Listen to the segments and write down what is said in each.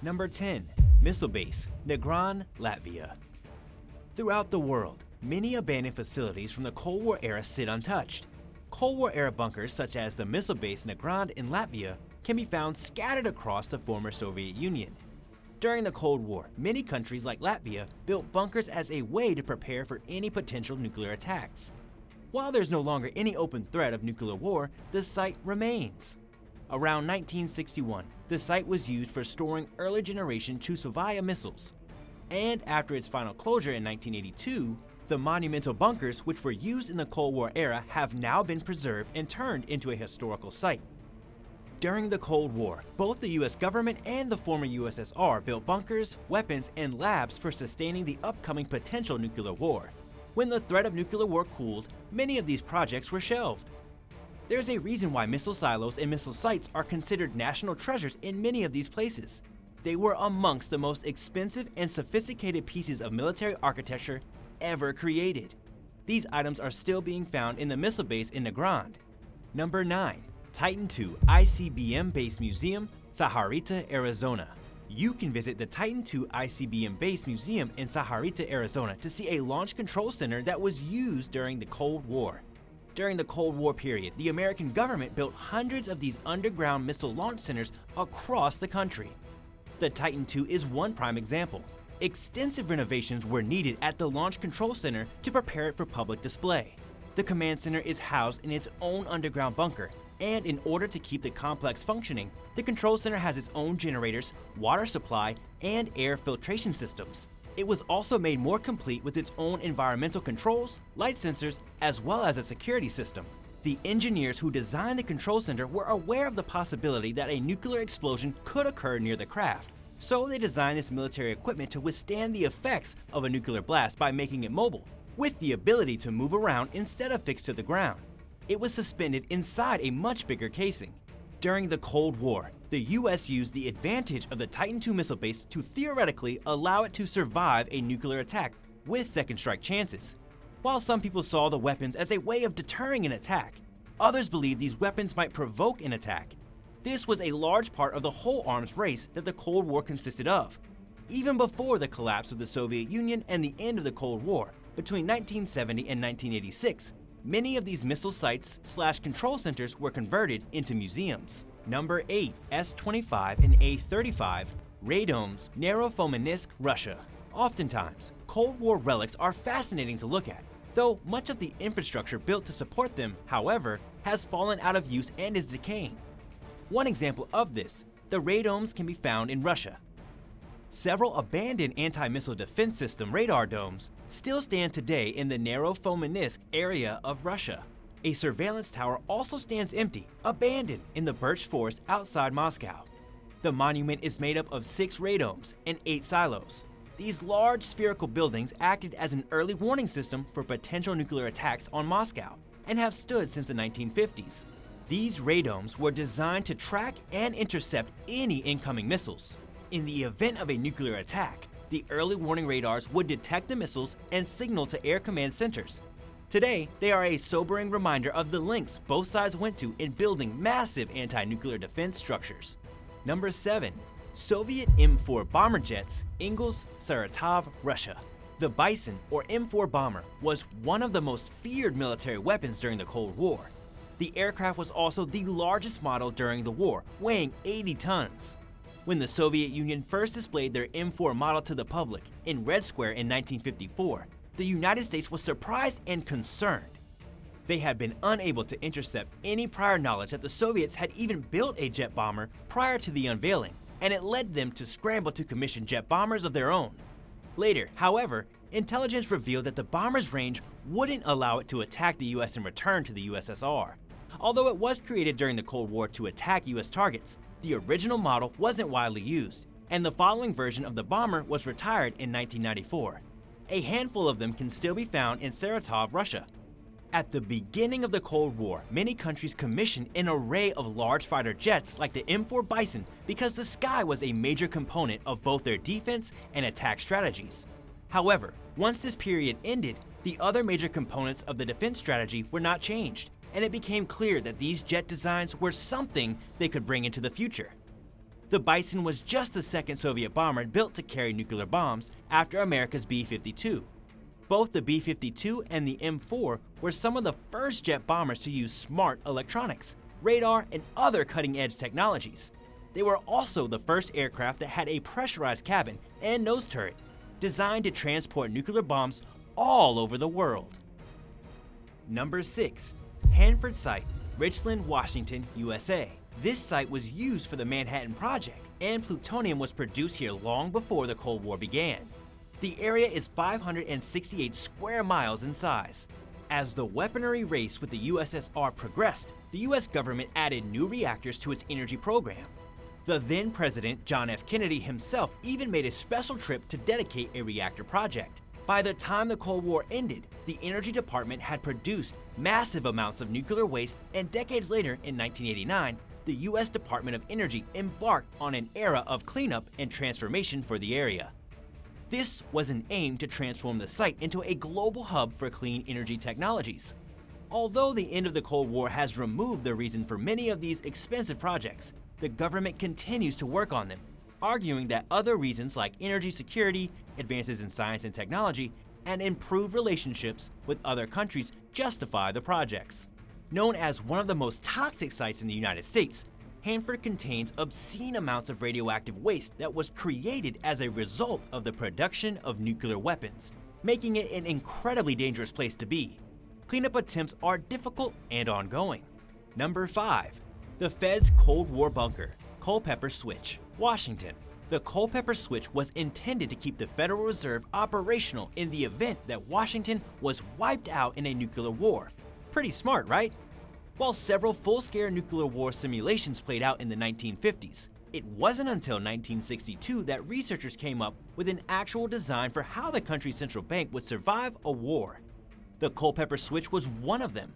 Number 10. Missile Base, Negrond, Latvia. Throughout the world, many abandoned facilities from the Cold War era sit untouched. Cold War era bunkers such as the missile base Negrond in Latvia can be found scattered across the former Soviet Union. During the Cold War, many countries like Latvia built bunkers as a way to prepare for any potential nuclear attacks. While there's no longer any open threat of nuclear war, the site remains. Around 1961, the site was used for storing early generation Chusovaya missiles. And after its final closure in 1982, the monumental bunkers which were used in the Cold War era have now been preserved and turned into a historical site. During the Cold War, both the US government and the former USSR built bunkers, weapons, and labs for sustaining the upcoming potential nuclear war. When the threat of nuclear war cooled, many of these projects were shelved. There's a reason why missile silos and missile sites are considered national treasures in many of these places. They were amongst the most expensive and sophisticated pieces of military architecture ever created. These items are still being found in the missile base in Negrond. Number 9. Titan II ICBM Base Museum, Sahuarita, Arizona. You can visit the Titan II ICBM Base Museum in Sahuarita, Arizona to see a launch control center that was used during the Cold War. During the Cold War period, the American government built hundreds of these underground missile launch centers across the country. The Titan II is one prime example. Extensive renovations were needed at the Launch Control Center to prepare it for public display. The command center is housed in its own underground bunker, and in order to keep the complex functioning, the control center has its own generators, water supply, and air filtration systems. It was also made more complete with its own environmental controls, light sensors, as well as a security system. The engineers who designed the control center were aware of the possibility that a nuclear explosion could occur near the craft, so they designed this military equipment to withstand the effects of a nuclear blast by making it mobile, with the ability to move around instead of fixed to the ground. It was suspended inside a much bigger casing. During the Cold War, the US used the advantage of the Titan II missile base to theoretically allow it to survive a nuclear attack with second strike chances. While some people saw the weapons as a way of deterring an attack, others believed these weapons might provoke an attack. This was a large part of the whole arms race that the Cold War consisted of. Even before the collapse of the Soviet Union and the end of the Cold War, between 1970 and 1986, many of these missile sites/control centers were converted into museums. Number 8. S-25 and A-35, Radomes, Foaminess, Russia. Oftentimes, Cold War relics are fascinating to look at, though much of the infrastructure built to support them, however, has fallen out of use and is decaying. One example of this, the Radomes, can be found in Russia. Several abandoned anti-missile defense system radar domes still stand today in the Foaminess area of Russia. A surveillance tower also stands empty, abandoned in the birch forest outside Moscow. The monument is made up of 6 radomes and 8 silos. These large spherical buildings acted as an early warning system for potential nuclear attacks on Moscow and have stood since the 1950s. These radomes were designed to track and intercept any incoming missiles. In the event of a nuclear attack, the early warning radars would detect the missiles and signal to air command centers. Today, they are a sobering reminder of the lengths both sides went to in building massive anti-nuclear defense structures. Number 7. Soviet M4 bomber jets, Engels, Saratov, Russia. The Bison, or M4 bomber, was one of the most feared military weapons during the Cold War. The aircraft was also the largest model during the war, weighing 80 tons. When the Soviet Union first displayed their M4 model to the public in Red Square in 1954, the United States was surprised and concerned. They had been unable to intercept any prior knowledge that the Soviets had even built a jet bomber prior to the unveiling, and it led them to scramble to commission jet bombers of their own. Later, however, intelligence revealed that the bomber's range wouldn't allow it to attack the US and return to the USSR. Although it was created during the Cold War to attack US targets, the original model wasn't widely used, and the following version of the bomber was retired in 1994. A handful of them can still be found in Saratov, Russia. At the beginning of the Cold War, many countries commissioned an array of large fighter jets like the M4 Bison because the sky was a major component of both their defense and attack strategies. However, once this period ended, the other major components of the defense strategy were not changed, and it became clear that these jet designs were something they could bring into the future. The Bison was just the second Soviet bomber built to carry nuclear bombs after America's B-52. Both the B-52 and the M4 were some of the first jet bombers to use smart electronics, radar, and other cutting-edge technologies. They were also the first aircraft that had a pressurized cabin and nose turret, designed to transport nuclear bombs all over the world. Number 6. Hanford Site, Richland, Washington, USA. This site was used for the Manhattan Project, and plutonium was produced here long before the Cold War began. The area is 568 square miles in size. As the weaponry race with the USSR progressed, the US government added new reactors to its energy program. The then President John F. Kennedy himself even made a special trip to dedicate a reactor project. By the time the Cold War ended, the Energy Department had produced massive amounts of nuclear waste, and decades later, in 1989, the US Department of Energy embarked on an era of cleanup and transformation for the area. This was an aim to transform the site into a global hub for clean energy technologies. Although the end of the Cold War has removed the reason for many of these expensive projects, the government continues to work on them, arguing that other reasons like energy security, advances in science and technology, and improved relationships with other countries justify the projects. Known as one of the most toxic sites in the United States, Hanford contains obscene amounts of radioactive waste that was created as a result of the production of nuclear weapons, making it an incredibly dangerous place to be. Cleanup attempts are difficult and ongoing. Number 5. The Fed's Cold War Bunker, Culpepper Switch, Washington. The Culpepper Switch was intended to keep the Federal Reserve operational in the event that Washington was wiped out in a nuclear war. Pretty smart, right? While several full-scale nuclear war simulations played out in the 1950s, it wasn't until 1962 that researchers came up with an actual design for how the country's central bank would survive a war. The Culpepper Switch was one of them.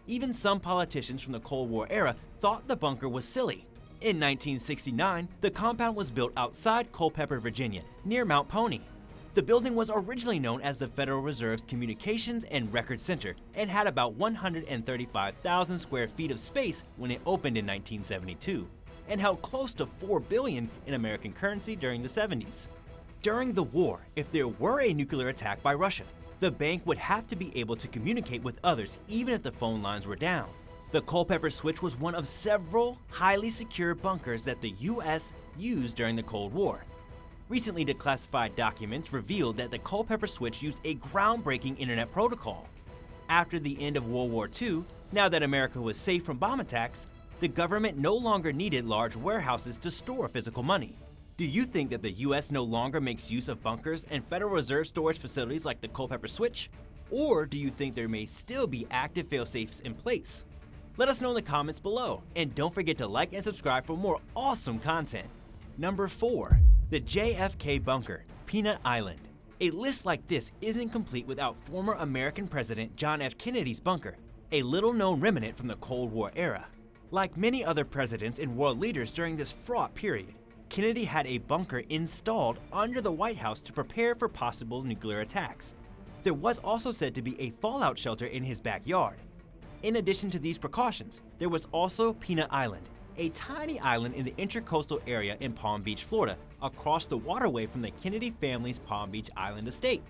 Even some politicians from the Cold War era thought the bunker was silly. In 1969, the compound was built outside Culpepper, Virginia, near Mount Pony. The building was originally known as the Federal Reserve's Communications and Records Center and had about 135,000 square feet of space when it opened in 1972, and held close to $4 billion in American currency during the 70s. During the war, if there were a nuclear attack by Russia, the bank would have to be able to communicate with others even if the phone lines were down. The Culpepper Switch was one of several highly secure bunkers that the US used during the Cold War. Recently declassified documents revealed that the Culpepper Switch used a groundbreaking internet protocol. After the end of World War II, now that America was safe from bomb attacks, the government no longer needed large warehouses to store physical money. Do you think that the US no longer makes use of bunkers and Federal Reserve storage facilities like the Culpepper Switch? Or do you think there may still be active fail-safes in place? Let us know in the comments below, and don't forget to like and subscribe for more awesome content. Number 4. The JFK Bunker, Peanut Island. A list like this isn't complete without former American President John F. Kennedy's bunker, a little-known remnant from the Cold War era. Like many other presidents and world leaders during this fraught period, Kennedy had a bunker installed under the White House to prepare for possible nuclear attacks. There was also said to be a fallout shelter in his backyard. In addition to these precautions, there was also Peanut Island, a tiny island in the intercoastal area in Palm Beach, Florida, across the waterway from the Kennedy family's Palm Beach Island estate.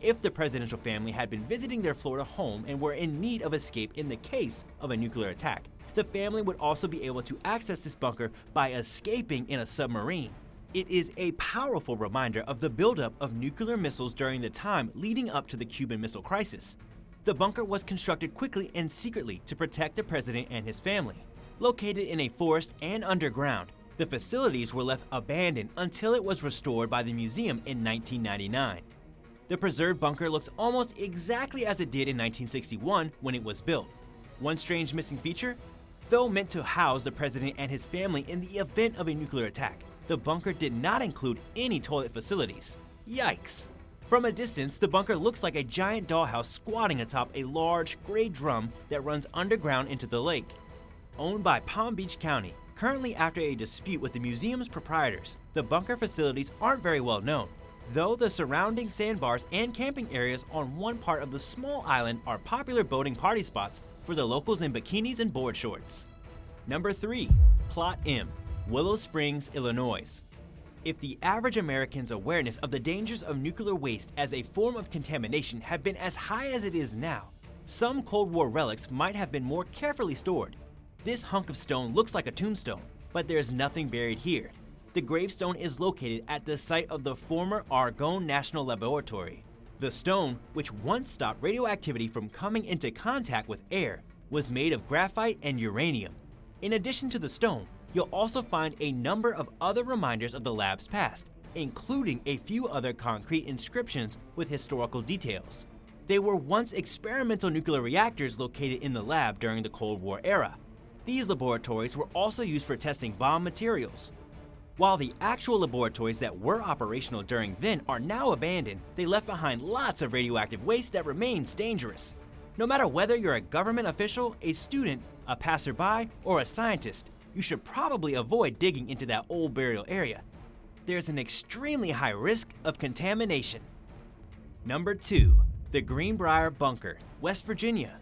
If the presidential family had been visiting their Florida home and were in need of escape in the case of a nuclear attack, the family would also be able to access this bunker by escaping in a submarine. It is a powerful reminder of the buildup of nuclear missiles during the time leading up to the Cuban Missile Crisis. The bunker was constructed quickly and secretly to protect the president and his family. Located in a forest and underground, the facilities were left abandoned until it was restored by the museum in 1999. The preserved bunker looks almost exactly as it did in 1961 when it was built. One strange missing feature? Though meant to house the president and his family in the event of a nuclear attack, the bunker did not include any toilet facilities. Yikes! From a distance, the bunker looks like a giant dollhouse squatting atop a large, gray drum that runs underground into the lake. Owned by Palm Beach County, currently after a dispute with the museum's proprietors, the bunker facilities aren't very well known, though the surrounding sandbars and camping areas on one part of the small island are popular boating party spots for the locals in bikinis and board shorts. Number 3. Plot M, Willow Springs, Illinois. If the average American's awareness of the dangers of nuclear waste as a form of contamination had been as high as it is now, some Cold War relics might have been more carefully stored. This hunk of stone looks like a tombstone, but there's nothing buried here. The gravestone is located at the site of the former Argonne National Laboratory. The stone, which once stopped radioactivity from coming into contact with air, was made of graphite and uranium. In addition to the stone, you'll also find a number of other reminders of the lab's past, including a few other concrete inscriptions with historical details. They were once experimental nuclear reactors located in the lab during the Cold War era. These laboratories were also used for testing bomb materials. While the actual laboratories that were operational during then are now abandoned, they left behind lots of radioactive waste that remains dangerous. No matter whether you're a government official, a student, a passerby, or a scientist, you should probably avoid digging into that old burial area. There's an extremely high risk of contamination. Number 2. The Greenbrier Bunker, West Virginia.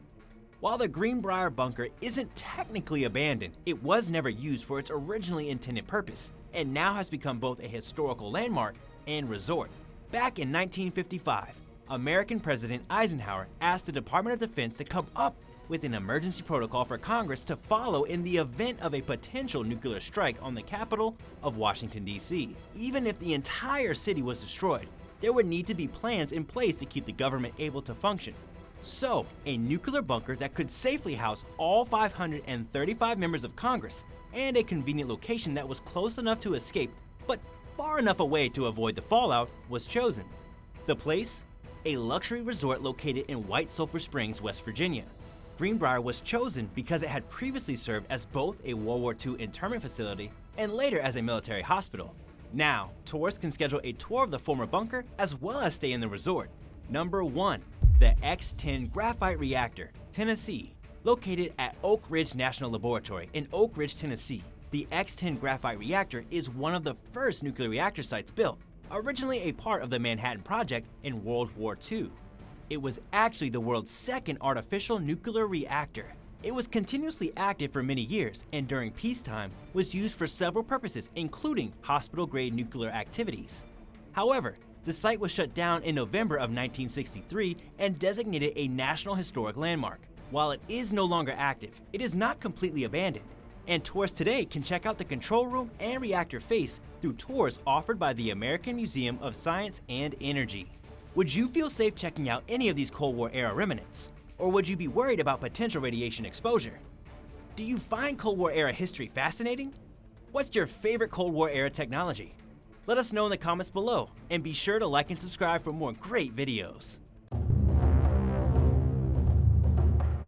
While the Greenbrier Bunker isn't technically abandoned, it was never used for its originally intended purpose, and now has become both a historical landmark and resort. Back in 1955, American President Eisenhower asked the Department of Defense to come up with an emergency protocol for Congress to follow in the event of a potential nuclear strike on the capital of Washington, D.C. Even if the entire city was destroyed, there would need to be plans in place to keep the government able to function. So, a nuclear bunker that could safely house all 535 members of Congress, and a convenient location that was close enough to escape, but far enough away to avoid the fallout, was chosen. The place? A luxury resort located in White Sulphur Springs, West Virginia. Greenbrier was chosen because it had previously served as both a World War II internment facility and later as a military hospital. Now, tourists can schedule a tour of the former bunker as well as stay in the resort. Number 1. The X-10 Graphite Reactor, Tennessee. Located at Oak Ridge National Laboratory in Oak Ridge, Tennessee, the X-10 Graphite Reactor is one of the first nuclear reactor sites built, originally a part of the Manhattan Project in World War II. It was actually the world's second artificial nuclear reactor. It was continuously active for many years, and during peacetime was used for several purposes, including hospital-grade nuclear activities. However, the site was shut down in November of 1963 and designated a National Historic Landmark. While it is no longer active, it is not completely abandoned, and tourists today can check out the control room and reactor face through tours offered by the American Museum of Science and Energy. Would you feel safe checking out any of these Cold War era remnants? Or would you be worried about potential radiation exposure? Do you find Cold War era history fascinating? What's your favorite Cold War era technology? Let us know in the comments below, and be sure to like and subscribe for more great videos.